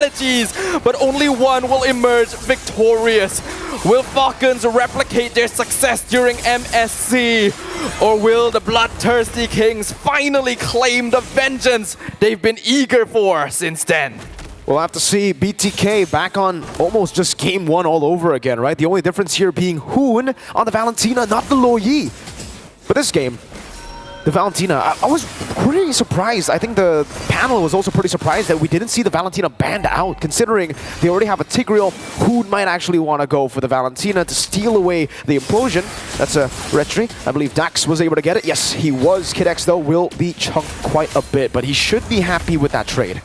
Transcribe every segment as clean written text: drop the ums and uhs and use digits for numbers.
strategies, but only one will emerge victorious. Will Falcons replicate their success during MSC? Or will the bloodthirsty Kings finally claim the vengeance they've been eager for since then? We'll have to see. BTK back on almost just game one all over again, right? The only difference here being Hoon on the Valentina, not the Loyi. But this game, the Valentina, I was pretty surprised. I think the panel was also pretty surprised that we didn't see the Valentina banned out, considering they already have a Tigreal. Who might actually want to go for the Valentina to steal away the Implosion? That's a retry. I believe Dax was able to get it. Yes, he was. Kid X, though, will be chunked quite a bit, but he should be happy with that trade.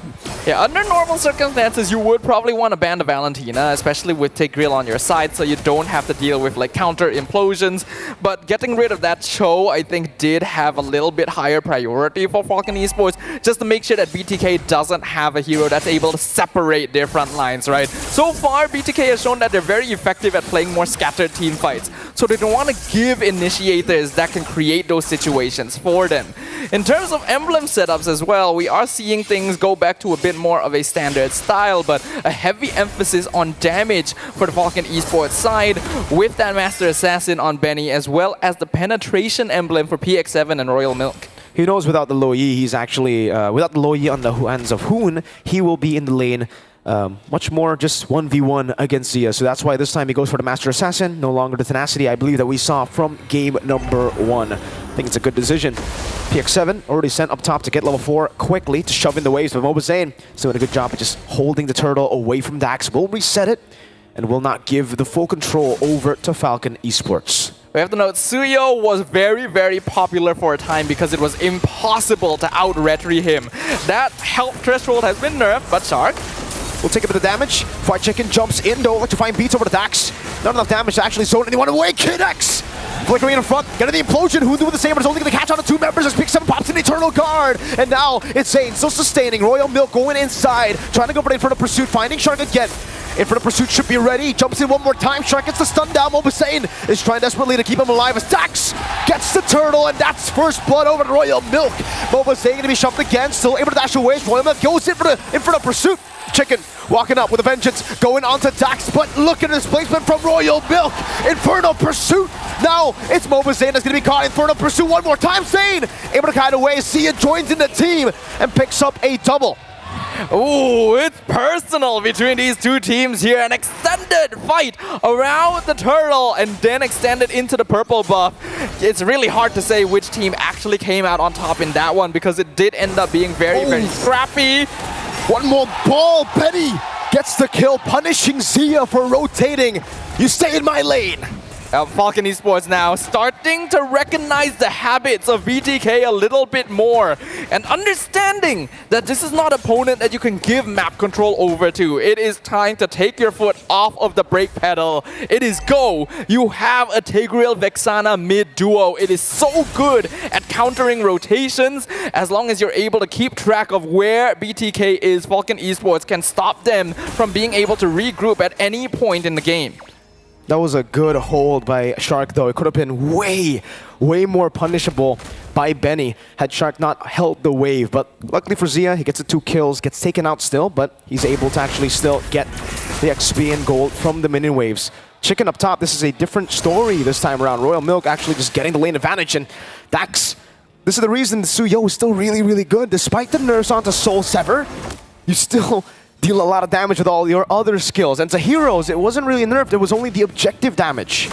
Yeah, under normal circumstances, you would probably want to ban the Valentina, especially with Tigreal on your side, so you don't have to deal with like counter implosions. But getting rid of that Cho, I think, did have a little bit higher priority for Falcon Esports, just to make sure that BTK doesn't have a hero that's able to separate their front lines, right? So far, BTK has shown that they're very effective at playing more scattered team fights, so they don't want to give initiators that can create those situations for them. In terms of emblem setups as well, we are seeing things go back to a bit more of a standard style, but a heavy emphasis on damage for the Falcon Esports side with that Master Assassin on Benny, as well as the penetration emblem for PX7 and Royal Milk. He knows without the Loyi, he's actually, without the Loyi on the hands of Hoon, he will be in the lane much more just 1v1 against Zia. So that's why this time he goes for the Master Assassin, no longer the tenacity I believe that we saw from game number 1. I think it's a good decision. PX7 already sent up top to get level 4 quickly to shove in the waves, but Mobazane is doing a good job of just holding the turtle away from Dax. Will reset it and will not give the full control over to Falcon Esports. We have to note, Suyo was very, very popular for a time because it was impossible to out-retry him. That health threshold has been nerfed, but Shark will take a bit of damage. Fried Chicken jumps in, though, electrifying beats over to Dax. Not enough damage to actually zone anyone away. Kid X flickering in front, getting the implosion. Who do the same, but is only going to catch on to 2 members as PX7 pops an Eternal Guard. And now it's Zane still sustaining. Royal Milk going inside, trying to go for the in front of Pursuit, finding Shark again. In front of Pursuit should be ready. Jumps in one more time. Shark gets the stun down. Mobazane is trying desperately to keep him alive as Dax gets the turtle, and that's first blood over to Royal Milk. Mobazane going to be shoved again, still able to dash away. Royal Milk goes in front of Pursuit. Chicken walking up with a vengeance, going onto Dax, but look at the displacement from Royal Milk. Infernal Pursuit. Now it's Mobazane that's going to be caught. Infernal Pursuit one more time. Zane able to kite away. Sia joins in the team and picks up a double. Ooh, it's personal between these two teams here. An extended fight around the turtle and then extended into the purple buff. It's really hard to say which team actually came out on top in that one because it did end up being very, very scrappy. One more ball. Benny gets the kill, punishing Zia for rotating. You stay in my lane. Falcon Esports now starting to recognize the habits of BTK a little bit more and understanding that this is not an opponent that you can give map control over to. It is time to take your foot off of the brake pedal. It is go. You have a Tigreal Vexana mid duo. It is so good at countering rotations. As long as you're able to keep track of where BTK is, Falcon Esports can stop them from being able to regroup at any point in the game. That was a good hold by Shark, though. It could have been way more punishable by Benny had Shark not held the wave. But luckily for Zia, he gets the 2 kills, gets taken out still, but he's able to actually still get the XP and gold from the minion waves. Chicken up top, this is a different story this time around. Royal Milk actually just getting the lane advantage, and Dax, this is the reason the Suyo is still really, really good. Despite the nerfs onto Soul Sever, you still deal a lot of damage with all your other skills. And to heroes, it wasn't really nerfed, it was only the objective damage.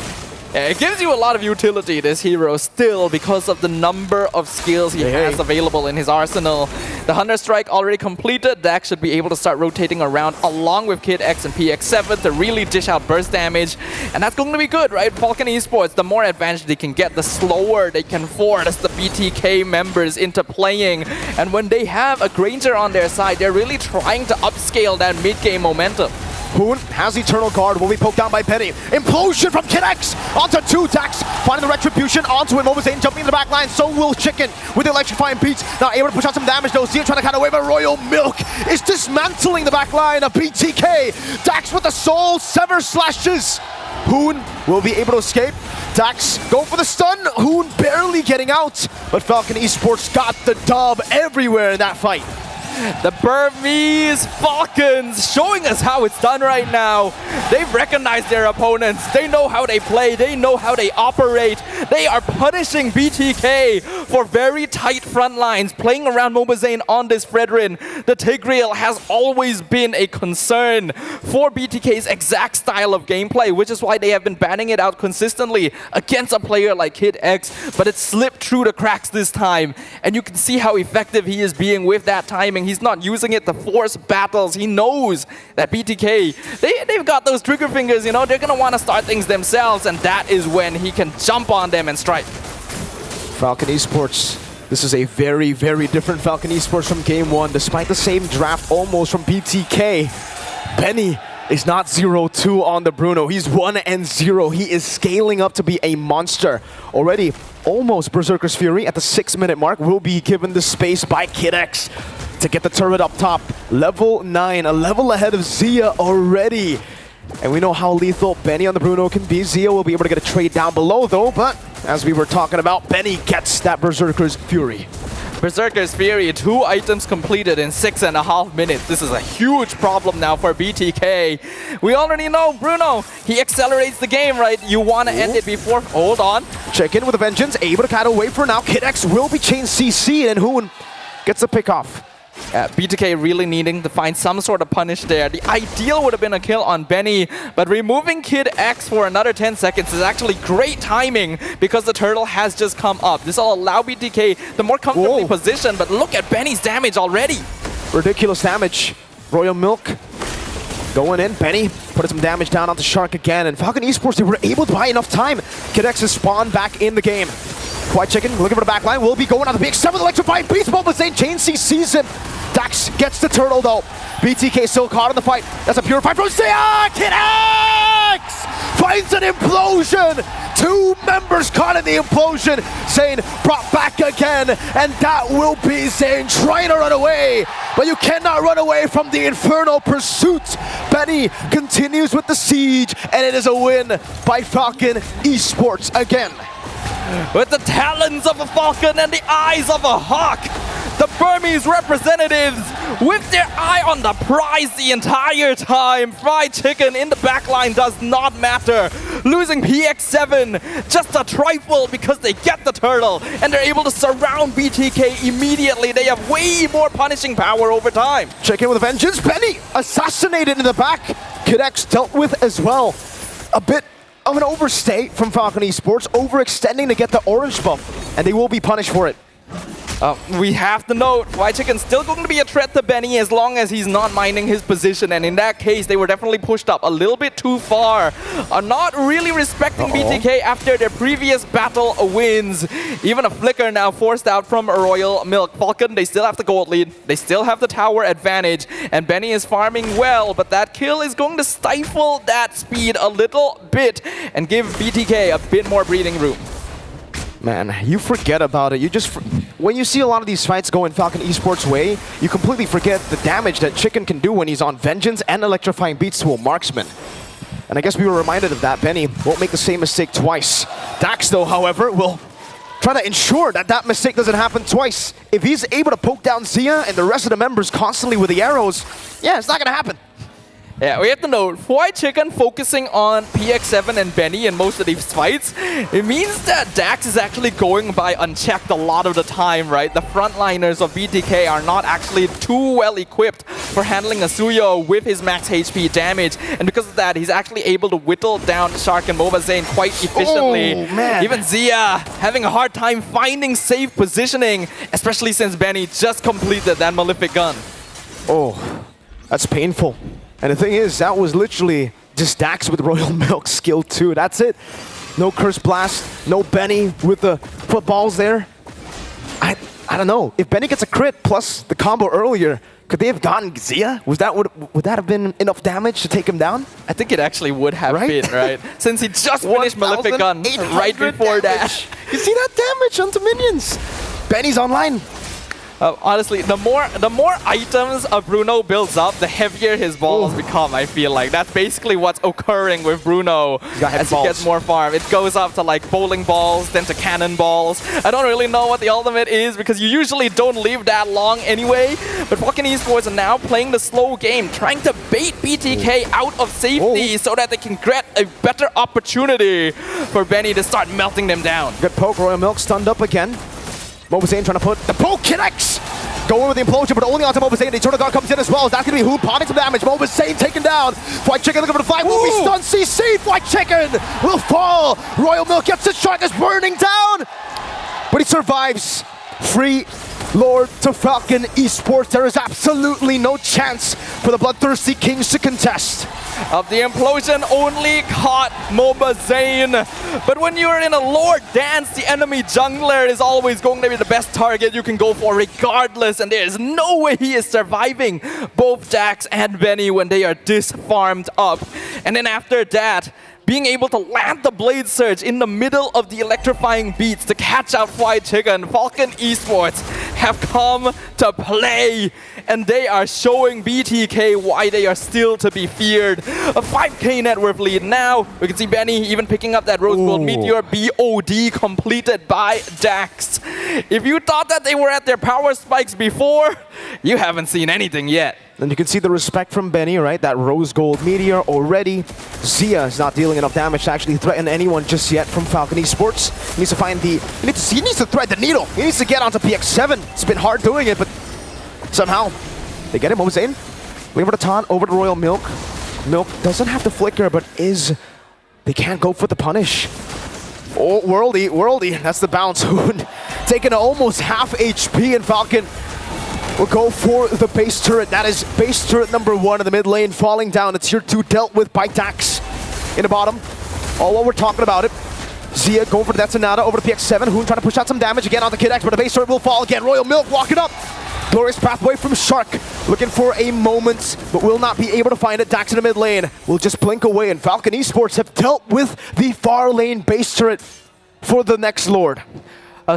Yeah, it gives you a lot of utility, this hero, still, because of the number of skills he has available in his arsenal. The Hunter Strike already completed. Dax should be able to start rotating around along with Kid X and PX7 to really dish out burst damage. And that's going to be good, right? Falcon Esports, the more advantage they can get, the slower they can force the BTK members into playing. And when they have a Granger on their side, they're really trying to upscale that mid-game momentum. Hoon has Eternal Guard, will be poked down by Penny. Implosion from Kid X onto 2 Dax, finding the Retribution onto him. Mobazane jumping in the back line, so will Chicken with the electrifying beats. Now able to push out some damage though. Zia trying to cut away, but Royal Milk is dismantling the back line of BTK. Dax with the Soul Sever slashes. Hoon will be able to escape. Dax go for the stun. Hoon barely getting out, but Falcon Esports got the dub everywhere in that fight. The Burmese Falcons showing us how it's done right now. They've recognized their opponents. They know how they play. They know how they operate. They are punishing BTK for very tight front lines, playing around Mobazane on this Fredrin. The Tigreal has always been a concern for BTK's exact style of gameplay, which is why they have been banning it out consistently against a player like Kid X, but it slipped through the cracks this time. And you can see how effective he is being with that timing. He's not using it to force battles. He knows that BTK, they've got those trigger fingers, you know, they're gonna want to start things themselves, and that is when he can jump on them and strike. Falcon Esports. This is a very, very different Falcon Esports from game one. Despite the same draft almost from BTK, Benny is not 0-2 on the Bruno. He's 1-0. He is scaling up to be a monster. Already almost Berserker's Fury at the 6-minute mark will be given the space by Kid X to get the turret up top. Level 9, a level ahead of Zia already. And we know how lethal Benny on the Bruno can be. Zia will be able to get a trade down below though, but as we were talking about, Benny gets that Berserker's Fury. Berserker's Fury, 2 items completed in 6.5 minutes. This is a huge problem now for BTK. We already know Bruno, he accelerates the game, right? You want to end it before... Hold on. Check in with a vengeance, able to cut away for now. Kid X will be chain CC and Hoon gets the pick off. BTK really needing to find some sort of punish there. The ideal would have been a kill on Benny, but removing Kid X for another 10 seconds is actually great timing because the turtle has just come up. This will allow BTK the more comfortably positioned, but look at Benny's damage already. Ridiculous damage. Royal Milk going in. Benny put some damage down onto Shark again, and Falcon Esports, they were able to buy enough time. Kid X is spawned back in the game. White Chicken looking for the back line, will be going on the big 7 with electrifying beast, but Zane Chain sees him. Dax gets the turtle though. BTK still caught in the fight. That's a purified from Zia! Kid X finds an implosion! 2 members caught in the implosion. Zane brought back again, and that will be Zane trying to run away. But you cannot run away from the infernal pursuit. Benny continues with the siege, and it is a win by Falcon Esports again. With the talons of a falcon and the eyes of a hawk, the Burmese representatives with their eye on the prize the entire time. Fried Chicken in the backline does not matter. Losing PX7 just a trifle because they get the turtle and they're able to surround BTK immediately. They have way more punishing power over time. Check in with a vengeance. Benny assassinated in the back. Kid X dealt with as well. A bit of an overstay from Falcon Esports, overextending to get the orange buff, and they will be punished for it. We have to note, White Chicken's still going to be a threat to Benny as long as he's not minding his position, and in that case, they were definitely pushed up a little bit too far. Are not really respecting BTK after their previous battle wins. Even a flicker now forced out from Royal Milk. Falcon, they still have the gold lead, they still have the tower advantage, and Benny is farming well, but that kill is going to stifle that speed a little bit and give BTK a bit more breathing room. Man, you forget about it. You just, when you see a lot of these fights go in Falcon Esports' way, you completely forget the damage that Chicken can do when he's on Vengeance and electrifying beats to a marksman. And I guess we were reminded of that. Benny won't make the same mistake twice. Dax, though, however, will try to ensure that that mistake doesn't happen twice. If he's able to poke down Zia and the rest of the members constantly with the arrows, yeah, it's not going to happen. Yeah, we have to note, White Chicken focusing on PX7 and Benny in most of these fights, it means that Dax is actually going by unchecked a lot of the time, right? The frontliners of BTK are not actually too well equipped for handling Asuyo with his max HP damage, and because of that, he's actually able to whittle down Shark and Mobazane quite efficiently. Oh, man. Even Zia having a hard time finding safe positioning, especially since Benny just completed that Malefic gun. Oh, that's painful. And the thing is, that was literally just Dax with Royal Milk skill 2. That's it. No Curse Blast, no Benny with the footballs there. I don't know. If Benny gets a crit plus the combo earlier, could they have gotten Zia? Would that have been enough damage to take him down? I think it actually would have been, right? Since he just finished Malefic gun right before that. You see that damage onto minions? Benny's online. Honestly, the more items a Bruno builds up, the heavier his balls become, I feel like. That's basically what's occurring with Bruno as he gets more farm. It goes up to like bowling balls, then to cannonballs. I don't really know what the ultimate is because you usually don't live that long anyway. But Falcon Esports are now playing the slow game, trying to bait BTK out of safety so that they can get a better opportunity for Benny to start melting them down. Good poke, Royal Milk stunned up again. Mobazane trying to put the poke connects. Going with the implosion, but only onto Mobazane. The Eternal Guard comes in as well. That's going to be Hoon potting some damage. Mobazane taken down. White Chicken looking for the fight. Will be stunned. CC. White Chicken will fall. Royal Milk gets the shark is burning down. But he survives. Free Lord to Falcon Esports. There is absolutely no chance for the Bloodthirsty Kings to contest. Of the implosion only caught Mobazane. But when you're in a Lord dance, the enemy jungler is always going to be the best target you can go for regardless. And there is no way he is surviving both Jax and Benny when they are this farmed up. And then after that, being able to land the Blade Surge in the middle of the electrifying beats to catch out White Chicken, Falcon Esports have come to play. And they are showing BTK why they are still to be feared. A 5k net worth lead now. We can see Benny even picking up that Rose Gold Meteor. BOD completed by Dax. If you thought that they were at their power spikes before, you haven't seen anything yet. And you can see the respect from Benny, right? That Rose Gold Meteor already. Zia is not dealing enough damage to actually threaten anyone just yet from Falcon Esports. He needs to find the... He needs to thread the needle. He needs to get onto PX7. It's been hard doing it, but somehow they get him. Mobazane looking for the taunt over to Royal Milk. Milk doesn't have to flicker, but they can't go for the punish. Oh, Worldy, that's the bounce. Taking almost half HP, and Falcon will go for the base turret. That is base turret number 1 in the mid lane, falling down. It's tier 2 dealt with by Dax in the bottom. All while we're talking about it. Zia going for the Detonata over to PX7. Hoon trying to push out some damage again on the Kid X, but the base turret will fall again. Royal Milk walking up. Glorious pathway from Shark. Looking for a moment, but will not be able to find it. Dax in the mid lane will just blink away, and Falcon Esports have dealt with the far lane base turret for the next Lord.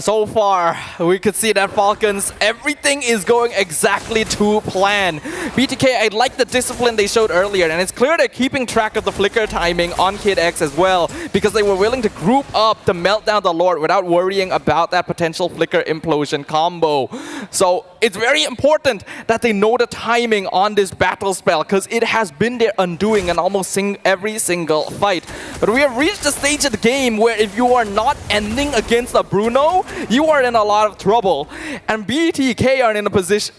So far, we could see that Falcons, everything is going exactly to plan. BTK, I like the discipline they showed earlier, and it's clear they're keeping track of the flicker timing on Kid X as well, because they were willing to group up to melt down the Lord without worrying about that potential flicker implosion combo. So it's very important that they know the timing on this battle spell, because it has been their undoing in almost every single fight. But we have reached a stage of the game where if you are not ending against a Bruno, you are in a lot of trouble. And BTK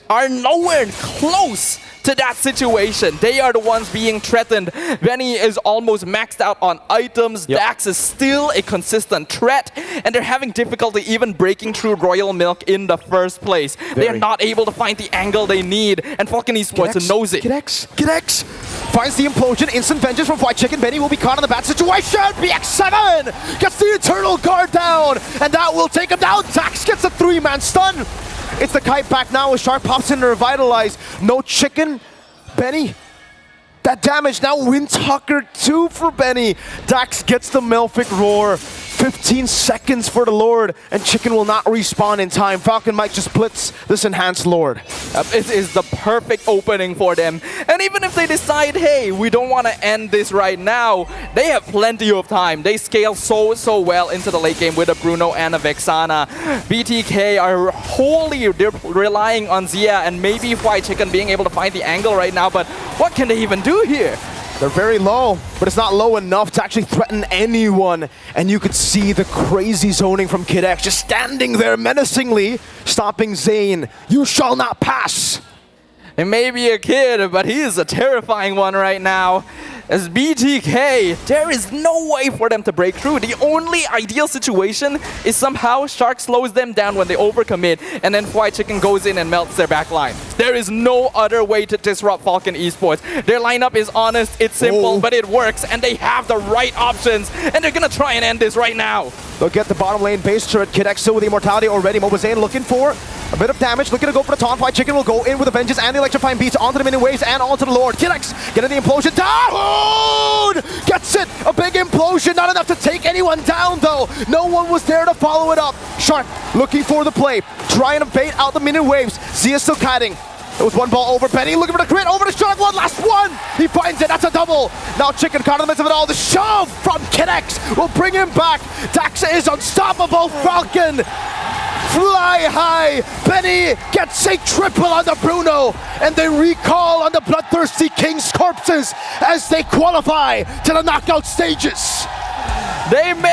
are nowhere close to that situation. They are the ones being threatened. Benny is almost maxed out on items. Dax is still a consistent threat, and they're having difficulty even breaking through Royal Milk in the first place. They are not able to find the angle they need, and Falcon Esports knows it. Kid X finds the implosion. Instant vengeance from White Chicken. Benny will be caught in the bad situation. BX7 gets the Eternal Guard down, and that will take him down. Dax gets a 3-man stun. It's the kite back now as Shark pops in to revitalize. No Chicken. Benny. That damage now Windtalker 2 for Benny. Dax gets the Melfic Roar. 15 seconds for the Lord, and Chicken will not respawn in time. Falcon might just blitz this enhanced Lord. It is the perfect opening for them. And even if they decide, hey, we don't want to end this right now, they have plenty of time. They scale so well into the late game with a Bruno and a Vexana. BTK are they're relying on Zia and maybe White Chicken being able to find the angle right now, but what can they even do here? They're very low, but it's not low enough to actually threaten anyone. And you could see the crazy zoning from Kid X just standing there menacingly, stopping Zane. You shall not pass. It may be a kid, but he is a terrifying one right now. As BTK, there is no way for them to break through. The only ideal situation is somehow Shark slows them down when they overcommit, and then White Chicken goes in and melts their backline. There is no other way to disrupt Falcon Esports. Their lineup is honest, it's simple, but it works, and they have the right options, and they're gonna try and end this right now. They'll get the bottom lane base turret. Kid X still with the immortality already. Mobazane looking for a bit of damage, looking to go for the taunt. Fight Chicken will go in with the vengeance and the electrifying beats onto the minion waves and onto the Lord. Kid X getting the implosion down! Gets it! A big implosion, not enough to take anyone down though. No one was there to follow it up. Shark looking for the play, trying to bait out the minion waves. Zia still kiting. It was one ball over. Benny looking for the crit. Over to Shark. One last one. He finds it. That's a double. Now Chicken caught in the midst of it all. The shove from Kid X will bring him back. Daxa is unstoppable. Falcon fly high. Benny gets a triple on the Bruno. And they recall on the bloodthirsty King's corpses as they qualify to the knockout stages. They made